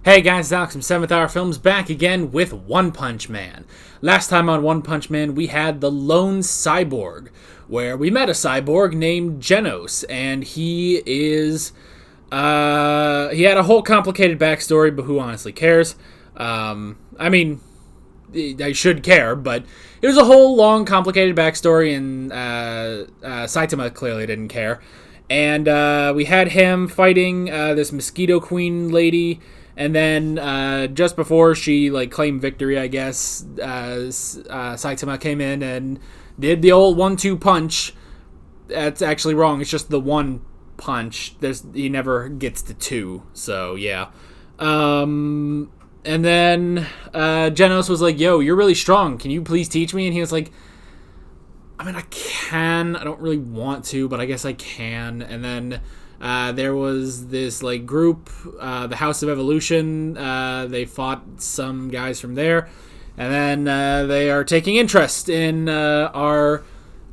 Hey guys, Alex from 7th Hour Films back again with One Punch Man. Last time on One Punch Man, we had the Lone Cyborg, where we met a cyborg named Genos, and he had a whole complicated backstory, but who honestly cares? I should care, but it was a whole long, complicated backstory, and Saitama clearly didn't care. And we had him fighting this Mosquito Queen lady. And then, just before she, claimed victory, I guess, Saitama came in and did the old 1-2 punch. That's actually wrong. It's just the one punch. He never gets to two. So, yeah. And then, Genos was like, yo, you're really strong. Can you please teach me? And he was like, I can. I don't really want to, but I guess I can. And then there was this group, the House of Evolution. They fought some guys from there, and then they are taking interest in our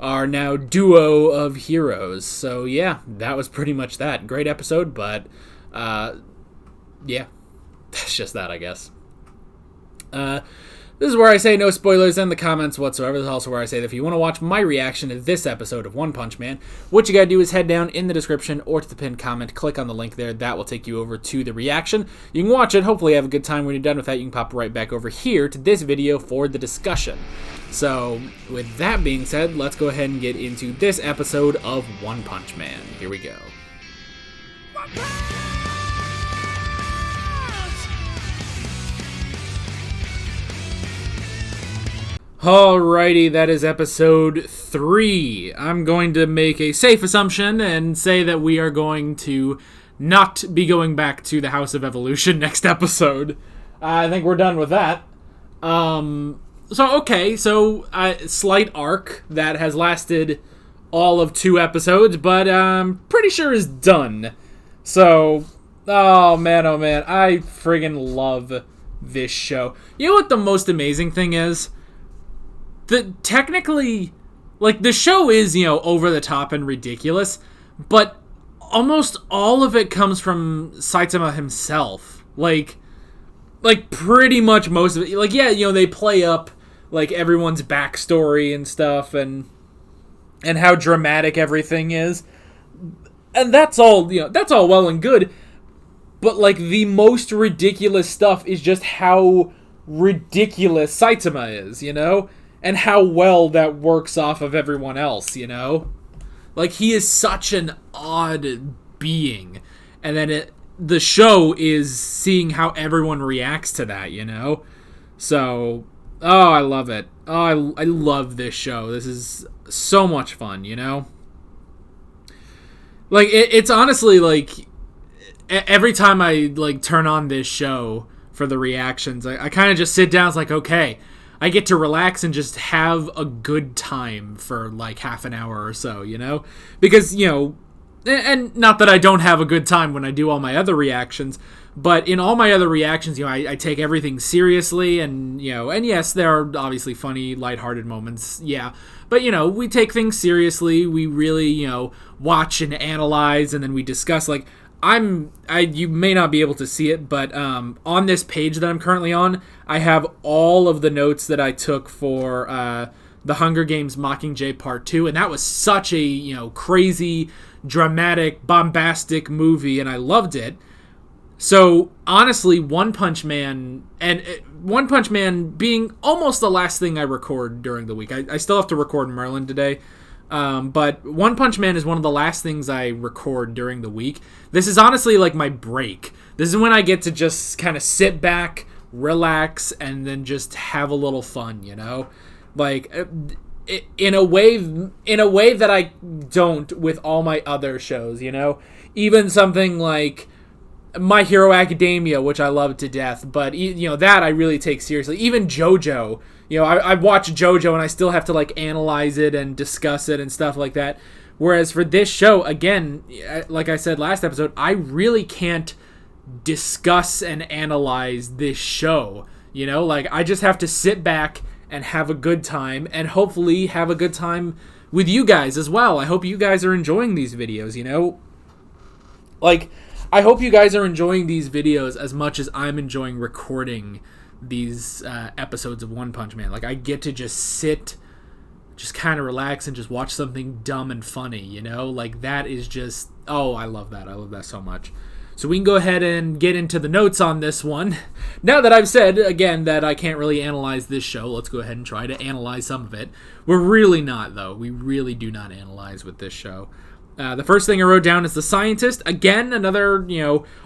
now duo of heroes. So yeah, that was pretty much that. Great episode, but yeah, that's just that, I guess. This is where I say no spoilers in the comments whatsoever. This is also where I say that if you want to watch my reaction to this episode of One Punch Man, what you gotta do is head down in the description or to the pinned comment, click on the link there. That will take you over to the reaction. You can watch it, hopefully have a good time. When you're done with that, you can pop right back over here to this video for the discussion. So, with that being said, let's go ahead and get into this episode of One Punch Man. Here we go. Alrighty, that is episode 3. I'm going to make a safe assumption and say that we are going to not be going back to the House of Evolution next episode. I think we're done with that. So slight arc that has lasted all of 2 episodes, but I'm pretty sure is done. So, oh man, I friggin' love this show. You know what the most amazing thing is? Technically, the show is, over the top and ridiculous, but almost all of it comes from Saitama himself. Pretty much most of it. They play up, everyone's backstory and stuff, and how dramatic everything is. And that's all, that's all well and good, but, the most ridiculous stuff is just how ridiculous Saitama is, and how well that works off of everyone else, he is such an odd being. And then the show is seeing how everyone reacts to that, So, I love it. Oh, I love this show. This is so much fun, It's honestly, every time I, turn on this show for the reactions, I kind of just sit down, it's okay, I get to relax and just have a good time for half an hour or so, Because, and not that I don't have a good time when I do all my other reactions, but in all my other reactions, I take everything seriously, and, and yes, there are obviously funny, lighthearted moments, yeah. But, we take things seriously, we really, watch and analyze, and then we discuss, you may not be able to see it, but on this page that I'm currently on, I have all of the notes that I took for the Hunger Games Mockingjay Part 2, and that was such a, crazy, dramatic, bombastic movie, and I loved it. So, honestly, One Punch Man being almost the last thing I record during the week. I still have to record Merlin today. But One Punch Man is one of the last things I record during the week. This is honestly my break. This is when I get to just kind of sit back, relax, and then just have a little fun, in a way that I don't with all my other shows, Even something like My Hero Academia, which I love to death, but that I really take seriously. Even JoJo. I watch JoJo and I still have to analyze it and discuss it and stuff like that. Whereas for this show, again, like I said last episode, I really can't discuss and analyze this show. I just have to sit back and have a good time, and hopefully have a good time with you guys as well. I hope you guys are enjoying these videos, I hope you guys are enjoying these videos as much as I'm enjoying recording these episodes of One Punch Man. Like, I get to just sit, just kind of relax and just watch something dumb and funny, you know? Like, that is just, oh, I love that. I love that so much. So we can go ahead and get into the notes on this one. Now that I've said, again, that I can't really analyze this show, let's go ahead and try to analyze some of it. We're really not, though. We really do not analyze with this show. The first thing I wrote down is the scientist. Again, another,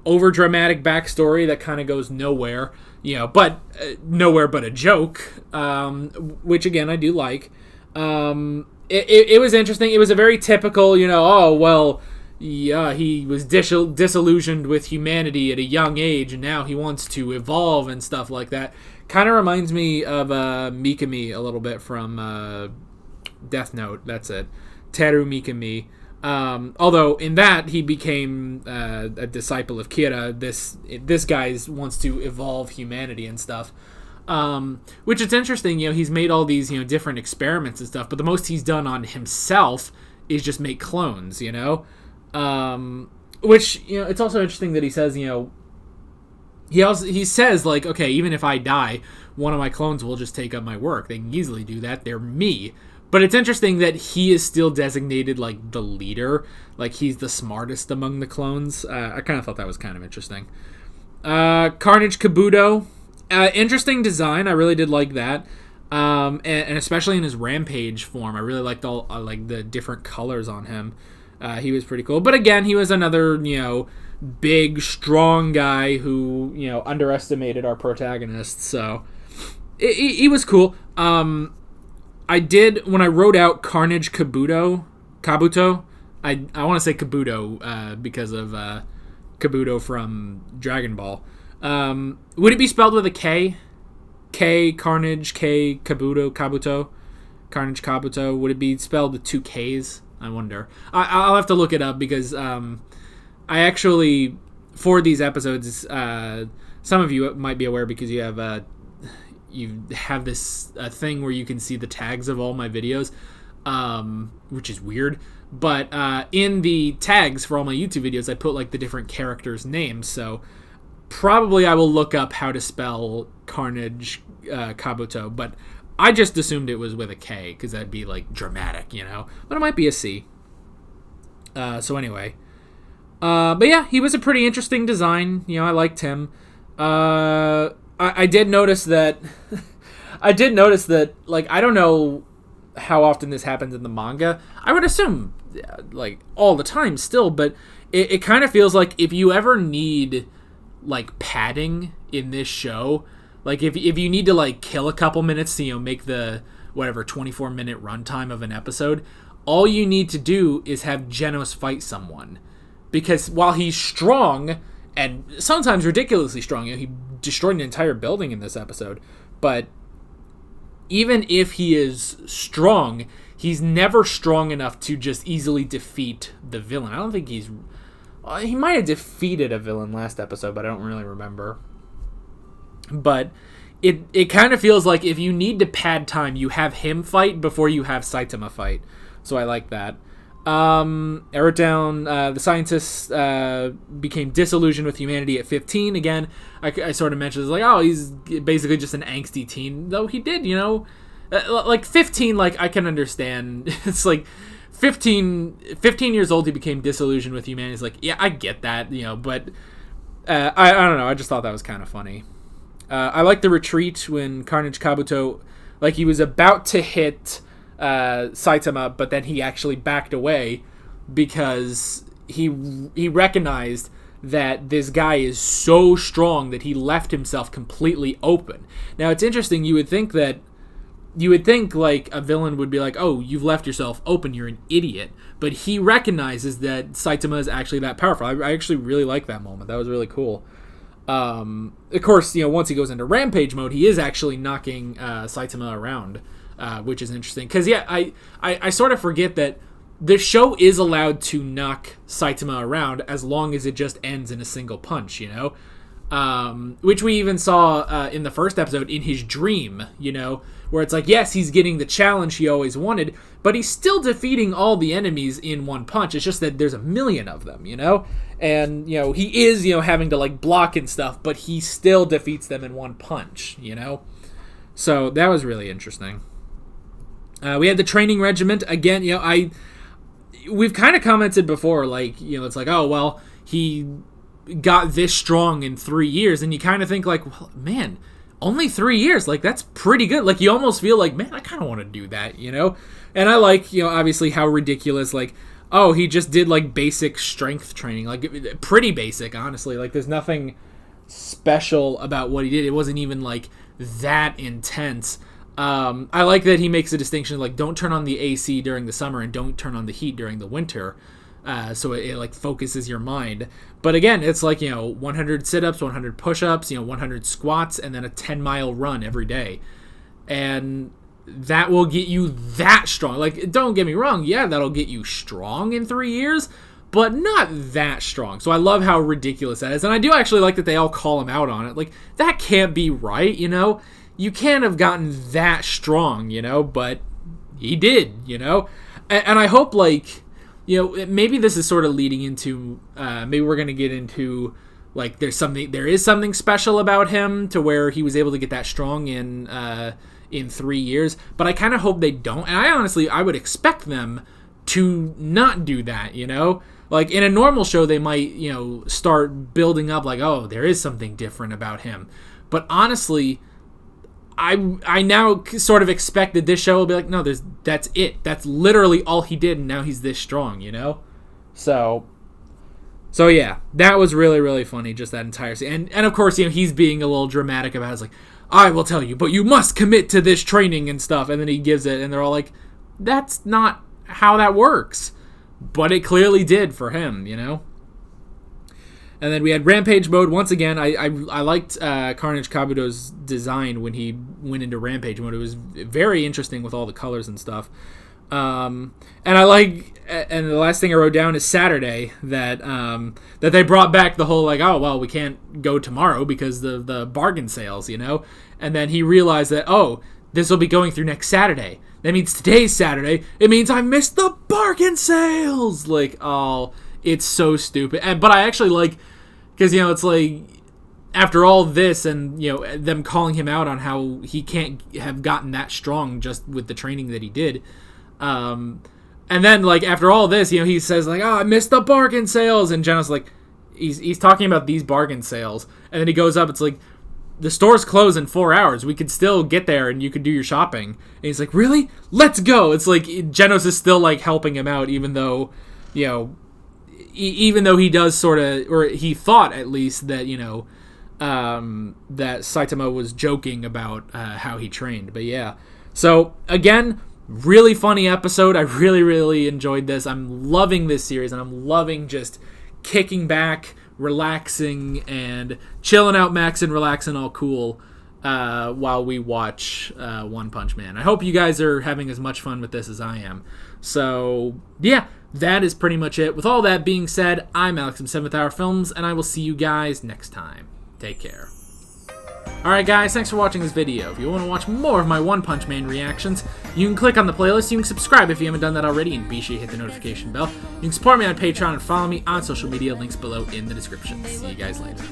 over-dramatic backstory that kind of goes nowhere, but nowhere but a joke, which, again, I do like. It was interesting. It was a very typical, yeah, he was disillusioned with humanity at a young age, and now he wants to evolve and stuff like that. Kind of reminds me of Mikami a little bit from Death Note. That's it. Teru Mikami. Although in that he became a disciple of Kira. This guy wants to evolve humanity and stuff. Which is interesting. He's made all these different experiments and stuff, but the most he's done on himself is just make clones. Which it's also interesting that he says he says like, okay, even if I die, one of my clones will just take up my work. They can easily do that. They're me. But it's interesting that he is still designated like the leader, like he's the smartest among the clones. I kind of thought that was kind of interesting. Carnage Kabuto, interesting design. I really did like that. And especially in his rampage form, I really liked all like the different colors on him. He was pretty cool. But again, he was another, big, strong guy who, underestimated our protagonist. So he was cool. I did, when I wrote out Carnage Kabuto, I want to say Kabuto because of Kabuto from Dragon Ball. Would it be spelled with a K? K, Carnage, K, Kabuto? Carnage Kabuto. Would it be spelled with two Ks? I wonder. I'll have to look it up because I actually, for these episodes, some of you might be aware because you have this thing where you can see the tags of all my videos, which is weird. But in the tags for all my YouTube videos, I put like the different characters' names. So probably I will look up how to spell Carnage Kabuto, but I just assumed it was with a K because that'd be like dramatic, but it might be a C. So anyway, but yeah, he was a pretty interesting design. I liked him. I did notice that. Like, I don't know how often this happens in the manga. I would assume like all the time still, but it kind of feels like if you ever need like padding in this show. Like, if you need to, like, kill a couple minutes to, make the, 24-minute runtime of an episode, all you need to do is have Genos fight someone. Because while he's strong, and sometimes ridiculously strong, he destroyed an entire building in this episode, but even if he is strong, he's never strong enough to just easily defeat the villain. I don't think he might have defeated a villain last episode, but I don't really remember. But it kind of feels like if you need to pad time, you have him fight before you have Saitama fight. So I like that. I wrote down the scientist became disillusioned with humanity at 15. Again, I sort of mentioned, like, oh, he's basically just an angsty teen. Though he did, like 15, like, I can understand. It's like 15 years old, he became disillusioned with humanity. It's like, yeah, I get that, but I don't know. I just thought that was kind of funny. I like the retreat when Carnage Kabuto, like, he was about to hit Saitama, but then he actually backed away because he recognized that this guy is so strong that he left himself completely open. Now, it's interesting. You would think like a villain would be like, oh, you've left yourself open, you're an idiot. But he recognizes that Saitama is actually that powerful. I actually really like that moment. That was really cool. Of course, once he goes into rampage mode, he is actually knocking Saitama around, which is interesting. Because, yeah, I sort of forget that the show is allowed to knock Saitama around as long as it just ends in a single punch, which we even saw in the first episode in his dream, you know, where it's like, yes, he's getting the challenge he always wanted, but he's still defeating all the enemies in one punch. It's just that there's a million of them, you know, and, you know, he is, you know, having to like block and stuff, but he still defeats them in one punch, you know. So that was really interesting. We had the training regiment again. You know, we've kind of commented before, like, you know, it's like, oh well, he got this strong in 3 years, and you kind of think like, well, man, only 3 years, like that's pretty good. Like you almost feel like, man, I kind of want to do that, you know. And I like, you know, obviously how ridiculous, like, oh, he just did like basic strength training, like pretty basic, honestly. Like there's nothing special about what he did. It wasn't even like that intense. I like that he makes a distinction, like don't turn on the AC during the summer and don't turn on the heat during the winter. So it like focuses your mind. But again, it's like, you know, 100 sit-ups, 100 push-ups, you know, 100 squats, and then a 10-mile run every day. And that will get you that strong. Like, don't get me wrong, yeah, that'll get you strong in 3 years, but not that strong. So I love how ridiculous that is. And I do actually like that they all call him out on it. Like, that can't be right, you know? You can't have gotten that strong, you know? But he did, you know? And I hope, like, you know, maybe this is sort of leading into, maybe we're going to get into, like, there is something special about him to where he was able to get that strong in 3 years, but I kind of hope they don't. And I would expect them to not do that, you know? Like, in a normal show, they might, you know, start building up, like, oh, there is something different about him. But honestly, I now sort of expect that this show will be like, no, that's it. That's literally all he did, and now he's this strong, you know? So yeah, that was really, really funny, just that entire scene. And of course, you know, he's being a little dramatic about it. It's like, I will tell you, but you must commit to this training and stuff. And then he gives it, and they're all like, that's not how that works. But it clearly did for him, you know? And then we had Rampage mode. Once again, I liked Carnage Kabuto's design when he went into Rampage mode. It was very interesting with all the colors and stuff. And I like, and the last thing I wrote down is Saturday, that they brought back the whole, like, oh, well, we can't go tomorrow because the bargain sales, you know? And then he realized that, oh, this will be going through next Saturday. That means today's Saturday. It means I missed the bargain sales! Like, oh, it's so stupid. But I actually like, because, you know, it's like, after all this and, you know, them calling him out on how he can't have gotten that strong just with the training that he did. And then, like, after all this, you know, he says, like, oh, I missed the bargain sales. And Jenna's like, he's talking about these bargain sales. And then he goes up, it's like, the store's closed in 4 hours. We could still get there and you could do your shopping. And he's like, really? Let's go. It's like, Genos is still, like, helping him out, even though, you know, even though he does sort of, or he thought at least that, you know, that Saitama was joking about how he trained. But yeah. So, again, really funny episode. I really, really enjoyed this. I'm loving this series, and I'm loving just kicking back, relaxing, and chilling out, maxing, relaxing, all cool while we watch One Punch Man. I hope you guys are having as much fun with this as I am. So, yeah, that is pretty much it. With all that being said, I'm Alex from 7th Hour Films, and I will see you guys next time. Take care. Alright guys, thanks for watching this video. If you want to watch more of my One Punch Man reactions, you can click on the playlist, you can subscribe if you haven't done that already, and be sure to hit the notification bell. You can support me on Patreon and follow me on social media, links below in the description. See you guys later.